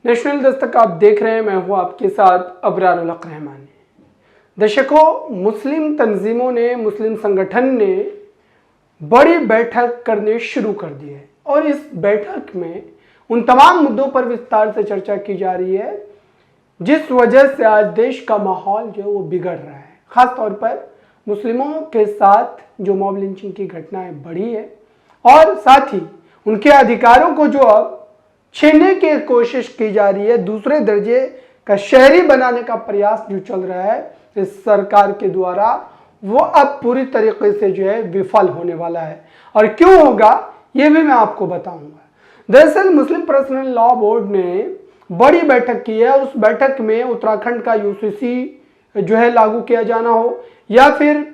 National Dastak आप देख रहे हैं, मैं हूं आपके साथ अबरारुल हक रहमानी। दर्शकों, मुस्लिम तंजीमों ने, मुस्लिम संगठन ने बड़ी बैठक करने शुरू कर दी है और इस बैठक में उन तमाम मुद्दों पर विस्तार से चर्चा की जा रही है जिस वजह से आज देश का माहौल जो है वो बिगड़ रहा है। खास तौर पर मुस्लिमों के साथ जो मॉब लिंचिंग की घटनाएं बढ़ी है और साथ ही उनके अधिकारों को जो अब छीनने की कोशिश की जा रही है, दूसरे दर्जे का शहरी बनाने का प्रयास जो चल रहा है इस सरकार के द्वारा, वो अब पूरी तरीके से जो है विफल होने वाला है। और क्यों होगा ये भी मैं आपको बताऊंगा। दरअसल मुस्लिम पर्सनल लॉ बोर्ड ने बड़ी बैठक की है और उस बैठक में उत्तराखंड का यूसीसी जो है लागू किया जाना हो या फिर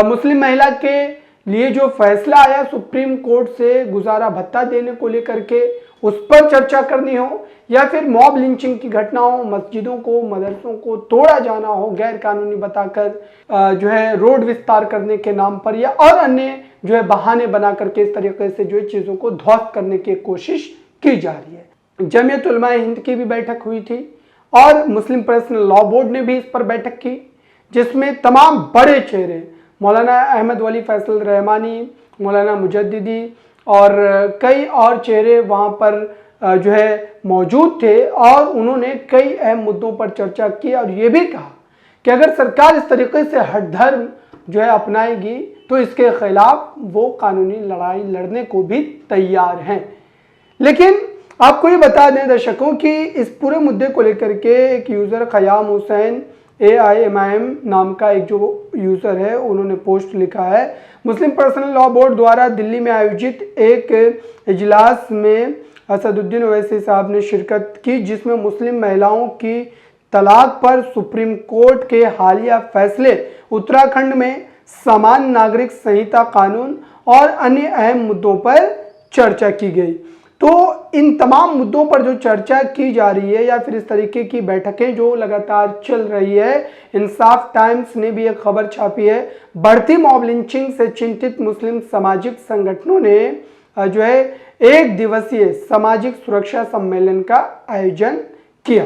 मुस्लिम महिला के लिए जो फैसला आया सुप्रीम कोर्ट से गुजारा भत्ता देने को लेकर के, उस पर चर्चा करनी हो या फिर मॉब लिंचिंग की घटनाओं, मस्जिदों को, मदरसों को तोड़ा जाना हो गैर कानूनी बताकर, जो है रोड विस्तार करने के नाम पर या और अन्य जो है बहाने बना करके इस तरीके से जो है चीज़ों को ध्वस्त करने की कोशिश की जा रही है। जमीयत उलमा हिंद की भी बैठक हुई थी और मुस्लिम पर्सनल लॉ बोर्ड ने भी इस पर बैठक की, जिसमें तमाम बड़े चेहरे मौलाना अहमद वली फैसल रहमानी, मौलाना मुजद्दिदी और कई और चेहरे वहाँ पर जो है मौजूद थे और उन्होंने कई अहम मुद्दों पर चर्चा की और ये भी कहा कि अगर सरकार इस तरीके से हट धर्म जो है अपनाएगी तो इसके खिलाफ वो कानूनी लड़ाई लड़ने को भी तैयार हैं। लेकिन आपको ये बता दें दर्शकों कि इस पूरे मुद्दे को लेकर के एक यूज़र क़याम हुसैन AIMIM नाम का एक जो यूज़र है, उन्होंने पोस्ट लिखा है, मुस्लिम पर्सनल लॉ बोर्ड द्वारा दिल्ली में आयोजित एक इजलास में असदुद्दीन ओवैसी साहब ने शिरकत की, जिसमें मुस्लिम महिलाओं की तलाक पर सुप्रीम कोर्ट के हालिया फैसले, उत्तराखंड में समान नागरिक संहिता कानून और अन्य अहम मुद्दों पर चर्चा की गई। तो इन तमाम मुद्दों पर जो चर्चा की जा रही है या फिर इस तरीके की बैठकें जो लगातार चल रही है, इंसाफ टाइम्स ने भी एक खबर छापी है, बढ़ती मॉब लिंचिंग से चिंतित मुस्लिम सामाजिक संगठनों ने जो है एक दिवसीय सामाजिक सुरक्षा सम्मेलन का आयोजन किया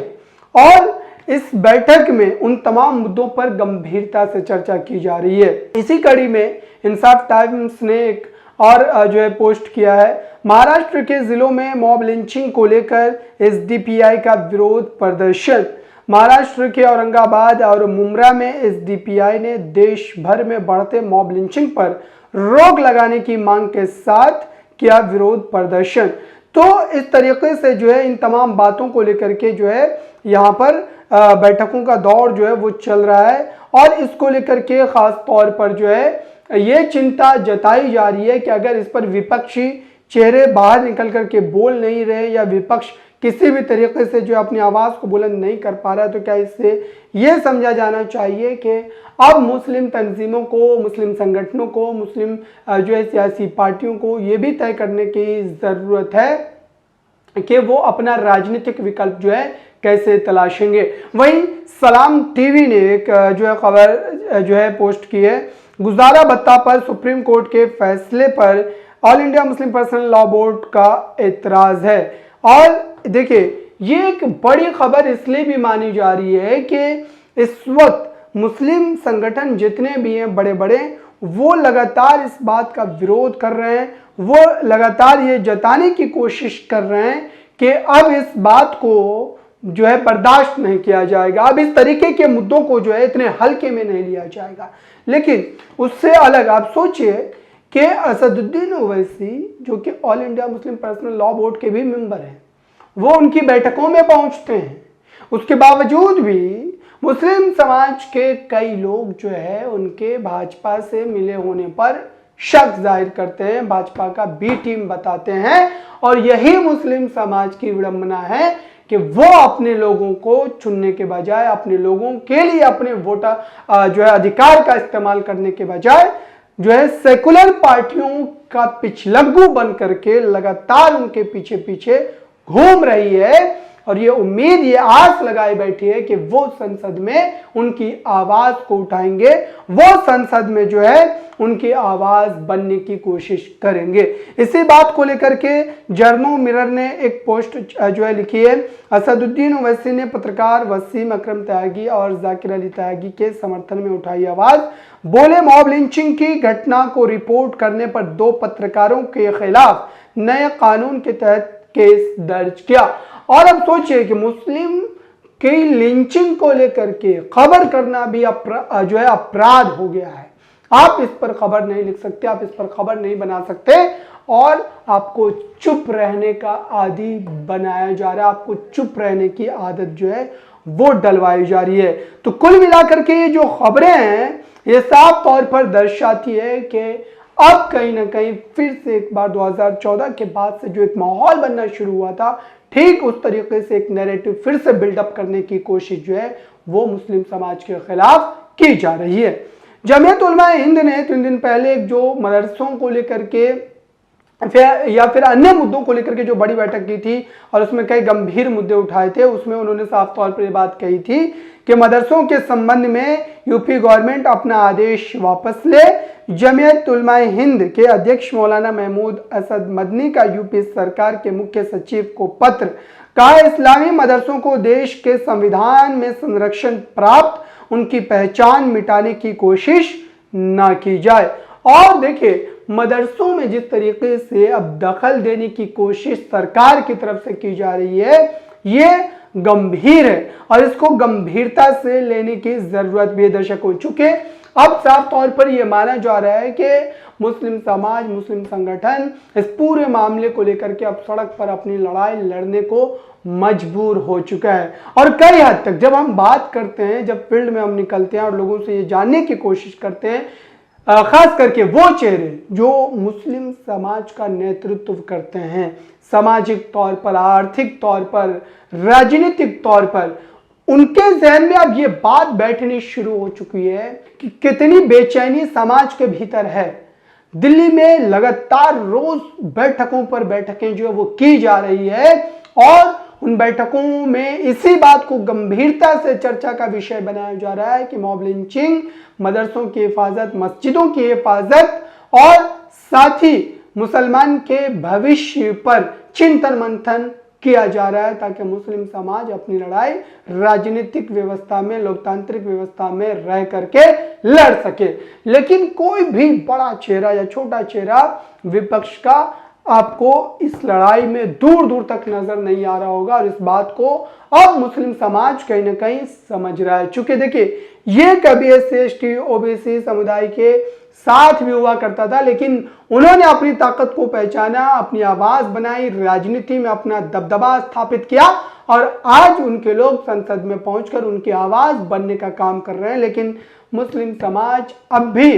और इस बैठक में उन तमाम मुद्दों पर गंभीरता से चर्चा की जा रही है। इसी कड़ी में इंसाफ टाइम्स ने एक और जो है पोस्ट किया है, महाराष्ट्र के जिलों में मॉब लिंचिंग को लेकर SDPI का विरोध प्रदर्शन। महाराष्ट्र के औरंगाबाद और मुमरा में SDPI ने देश भर में बढ़ते मॉब लिंचिंग पर रोक लगाने की मांग के साथ किया विरोध प्रदर्शन। तो इस तरीके से जो है इन तमाम बातों को लेकर के जो है यहाँ पर बैठकों का दौर जो है वो चल रहा है और इसको लेकर के खास तौर पर जो है ये चिंता जताई जा रही है कि अगर इस पर विपक्षी चेहरे बाहर निकल करके बोल नहीं रहे या विपक्ष किसी भी तरीके से जो अपनी आवाज़ को बुलंद नहीं कर पा रहा है, तो क्या इससे ये समझा जाना चाहिए कि अब मुस्लिम तंजीमों को, मुस्लिम संगठनों को, मुस्लिम जो है सियासी पार्टियों को ये भी तय करने की ज़रूरत है कि वो अपना राजनीतिक विकल्प जो है कैसे तलाशेंगे। वहीं सलाम टीवी ने एक जो है खबर जो है पोस्ट की है, गुजारा भत्ता पर सुप्रीम कोर्ट के फैसले पर all India Muslim personal law board का एतराज़ है। और देखिए ये एक बड़ी खबर इसलिए भी मानी जा रही है कि इस वक्त मुस्लिम संगठन जितने भी हैं बड़े बड़े, वो लगातार इस बात का विरोध कर रहे हैं, वो लगातार ये जताने की कोशिश कर रहे हैं कि अब इस बात को जो है बर्दाश्त नहीं किया जाएगा, अब इस तरीके के मुद्दों को जो है इतने हल्के में नहीं लिया जाएगा। लेकिन उससे अलग आप सोचिए कि असदुद्दीन ओवैसी जो कि all India Muslim personal law board के भी मेंबर हैं, वो उनकी बैठकों में पहुंचते हैं, उसके बावजूद भी मुस्लिम समाज के कई लोग जो है उनके भाजपा से मिले होने पर शक जाहिर करते हैं, भाजपा का बी टीम बताते हैं और यही मुस्लिम समाज की विडंबना है कि वो अपने लोगों को चुनने के बजाय, अपने लोगों के लिए अपने वोटर जो है अधिकार का इस्तेमाल करने के बजाय जो है सेकुलर पार्टियों का पिछलग्गू बन करके लगातार उनके पीछे पीछे घूम रही है। और ये उम्मीद, ये आस लगाई बैठी है कि वो संसद में उनकी आवाज को उठाएंगे, वो संसद में जो है उनकी आवाज बनने की कोशिश करेंगे। इसी बात को लेकर के जर्नल मिरर ने एक पोस्ट जो है लिखी है। असदुद्दीन ओवैसी ने पत्रकार वसीम अकरम त्यागी और जाकिर अली त्यागी के समर्थन में उठाई आवाज, बोले मॉब लिंचिंग की घटना को रिपोर्ट करने पर 2 पत्रकारों के खिलाफ नए कानून के तहत केस दर्ज किया। और अब सोचिए कि मुस्लिम की लिंचिंग को लेकर के खबर करना भी जो है अपराध हो गया है। आप इस पर खबर नहीं लिख सकते, आप इस पर खबर नहीं बना सकते और आपको चुप रहने का आदी बनाया जा रहा है, आपको चुप रहने की आदत जो है वो डलवाई जा रही है। तो कुल मिलाकर के ये जो खबरें हैं ये साफ तौर पर दर्शाती है कि अब कहीं ना कहीं फिर से एक बार 2014 के बाद से जो एक माहौल बनना शुरू हुआ था, ठीक उस तरीके से एक नैरेटिव फिर से बिल्डअप करने की कोशिश जो है वो मुस्लिम समाज के खिलाफ की जा रही है। जमीयत उलमा हिंद ने 3 दिन पहले एक जो मदरसों को लेकर के या फिर अन्य मुद्दों को लेकर के जो बड़ी बैठक की थी और उसमें कई गंभीर मुद्दे उठाए थे, उसमें उन्होंने साफ तौर पर यह बात कही थी कि मदरसों के संबंध में यूपी गवर्नमेंट अपना आदेश वापस ले। जमीयत उलमा हिंद के अध्यक्ष मौलाना महमूद असद मदनी का यूपी सरकार के मुख्य सचिव को पत्र, कहा इस्लामी मदरसों को देश के संविधान में संरक्षण प्राप्त, उनकी पहचान मिटाने की कोशिश ना की जाए। और देखिए मदरसों में जिस तरीके से अब दखल देने की कोशिश सरकार की तरफ से की जा रही है ये गंभीर है और इसको गंभीरता से लेने की जरूरत भी है। दर्शक हो चुके अब साफ तौर पर यह माना जा रहा है कि मुस्लिम समाज, मुस्लिम संगठन इस पूरे मामले को लेकर के अब सड़क पर अपनी लड़ाई लड़ने को मजबूर हो चुका है। और कई हद तक जब हम बात करते हैं, जब फील्ड में हम निकलते हैं और लोगों से ये जानने की कोशिश करते हैं, खास करके वो चेहरे जो मुस्लिम समाज का नेतृत्व करते हैं, सामाजिक तौर पर, आर्थिक तौर पर, राजनीतिक तौर पर, उनके जहन में अब ये बात बैठनी शुरू हो चुकी है कि कितनी बेचैनी समाज के भीतर है। दिल्ली में लगातार रोज बैठकों पर बैठकें जो है वो की जा रही है और उन बैठकों में इसी बात को गंभीरता से चर्चा का विषय बनाया जा रहा है कि मॉब लिंचिंग, मदरसों की हिफाजत, मस्जिदों की हिफाजत और साथ ही मुसलमान के भविष्य पर चिंतन मंथन किया जा रहा है ताकि मुस्लिम समाज अपनी लड़ाई राजनीतिक व्यवस्था में, लोकतांत्रिक व्यवस्था में रह करके लड़ सके। लेकिन कोई भी बड़ा चेहरा या छोटा चेहरा विपक्ष का आपको इस लड़ाई में दूर दूर तक नजर नहीं आ रहा होगा और इस बात को अब मुस्लिम समाज कहीं ना कहीं समझ रहा है। चूंकि देखिए ये कभी SC/ST OBC समुदाय के साथ भी हुआ करता था, लेकिन उन्होंने अपनी ताकत को पहचाना, अपनी आवाज बनाई, राजनीति में अपना दबदबा स्थापित किया और आज उनके लोग संसद में पहुंचकर उनकी आवाज बनने का काम कर रहे हैं। लेकिन मुस्लिम समाज अब भी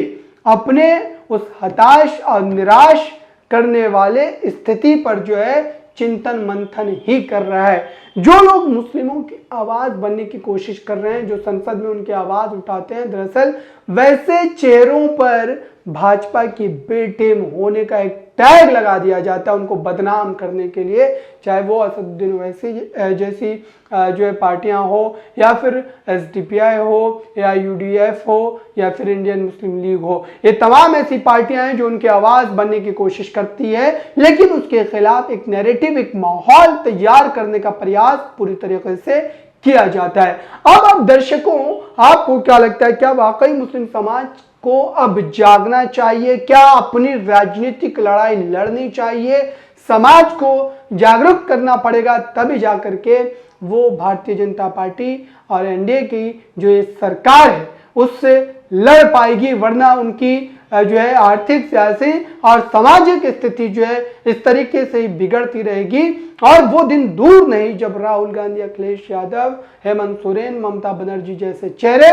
अपने उस हताश और निराश करने वाले स्थिति पर जो है चिंतन मंथन ही कर रहा है। जो लोग मुस्लिमों की आवाज बनने की कोशिश कर रहे हैं, जो संसद में उनकी आवाज उठाते हैं, दरअसल वैसे चेहरों पर भाजपा की बेटेम होने का एक टैग लगा दिया जाता है उनको बदनाम करने के लिए, चाहे वो असदुद्दीन ओवैसी जैसी जो है पार्टियां हो या फिर SDPI हो या UDF हो या फिर इंडियन मुस्लिम लीग हो। ये तमाम ऐसी पार्टियां हैं जो उनकी आवाज बनने की कोशिश करती है, लेकिन उसके खिलाफ एक नैरेटिव, एक माहौल तैयार करने का प्रयास पूरी तरीके से किया जाता है। अब दर्शकों आपको क्या लगता है, क्या वाकई मुस्लिम समाज को अब जागना चाहिए? क्या अपनी राजनीतिक लड़ाई लड़नी चाहिए? समाज को जागरूक करना पड़ेगा, तभी जाकर के वो भारतीय जनता पार्टी और NDA की जो ये सरकार है उससे लड़ पाएगी, वरना उनकी जो है आर्थिक, सियासी और सामाजिक स्थिति जो है इस तरीके से ही बिगड़ती रहेगी। और वो दिन दूर नहीं जब राहुल गांधी, अखिलेश यादव, हेमंत सोरेन, ममता बनर्जी जैसे चेहरे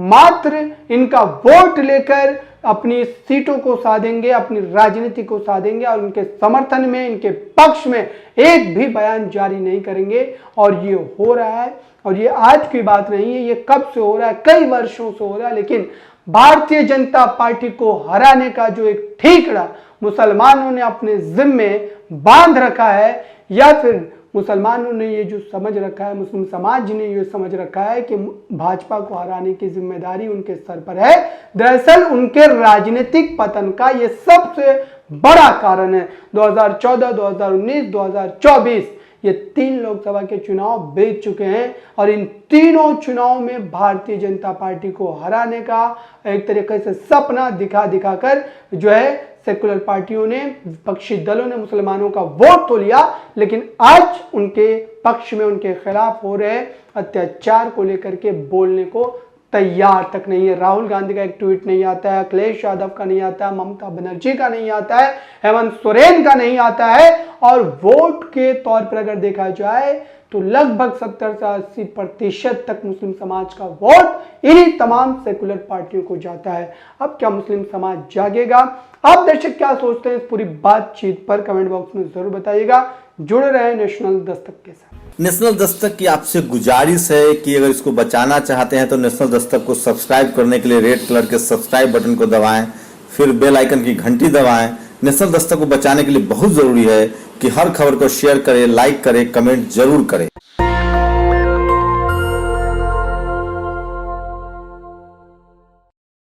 मात्र इनका वोट लेकर अपनी सीटों को साधेंगे, अपनी राजनीति को साधेंगे और उनके समर्थन में, इनके पक्ष में एक भी बयान जारी नहीं करेंगे। और ये हो रहा है, और ये आज की बात नहीं है, ये कब से हो रहा है, कई वर्षों से हो रहा है। लेकिन भारतीय जनता पार्टी को हराने का जो एक ठीकरा मुसलमानों ने अपने जिम्मे बांध रखा है, या फिर मुसलमानों ने ये जो समझ रखा है, मुस्लिम समाज ने ये समझ रखा है कि भाजपा को हराने की जिम्मेदारी उनके सर पर है। दरअसल उनके राजनीतिक पतन का ये सबसे बड़ा कारण है। 2014, 2019, 2024 ये 3 लोकसभा के चुनाव बीत चुके हैं और इन तीनों चुनाव में भारतीय जनता पार्टी को हराने का एक तरीके से सपना दिखा दिखाकर जो है सेकुलर पार्टियों ने, विपक्षी दलों ने मुसलमानों का वोट तो लिया, लेकिन आज उनके पक्ष में उनके खिलाफ हो रहे अत्याचार को लेकर के बोलने को तैयार तक नहीं है। राहुल गांधी का एक ट्वीट नहीं आता है, अखिलेश यादव का नहीं आता है, ममता बनर्जी का नहीं आता है, हेमंत सोरेन का नहीं आता है। और वोट के तौर पर अगर देखा जाए तो लगभग 70 से 80% तक मुस्लिम समाज का वोट इन्हीं तमाम सेकुलर पार्टियों को जाता है। अब क्या मुस्लिम समाज जागेगा? आप दर्शक क्या सोचते हैं इस पूरी बातचीत पर कमेंट बॉक्स में जरूर बताइएगा। जुड़े रहे नेशनल दस्तक के साथ। नेशनल दस्तक की आपसे गुजारिश है कि अगर इसको बचाना चाहते हैं तो नेशनल दस्तक को सब्सक्राइब करने के लिए रेड कलर के सब्सक्राइब बटन को दबाएं, फिर बेल आइकन की घंटी दबाएं। नेशनल दस्तक को बचाने के लिए बहुत जरूरी है कि हर खबर को शेयर करें, लाइक करें, कमेंट जरूर करें।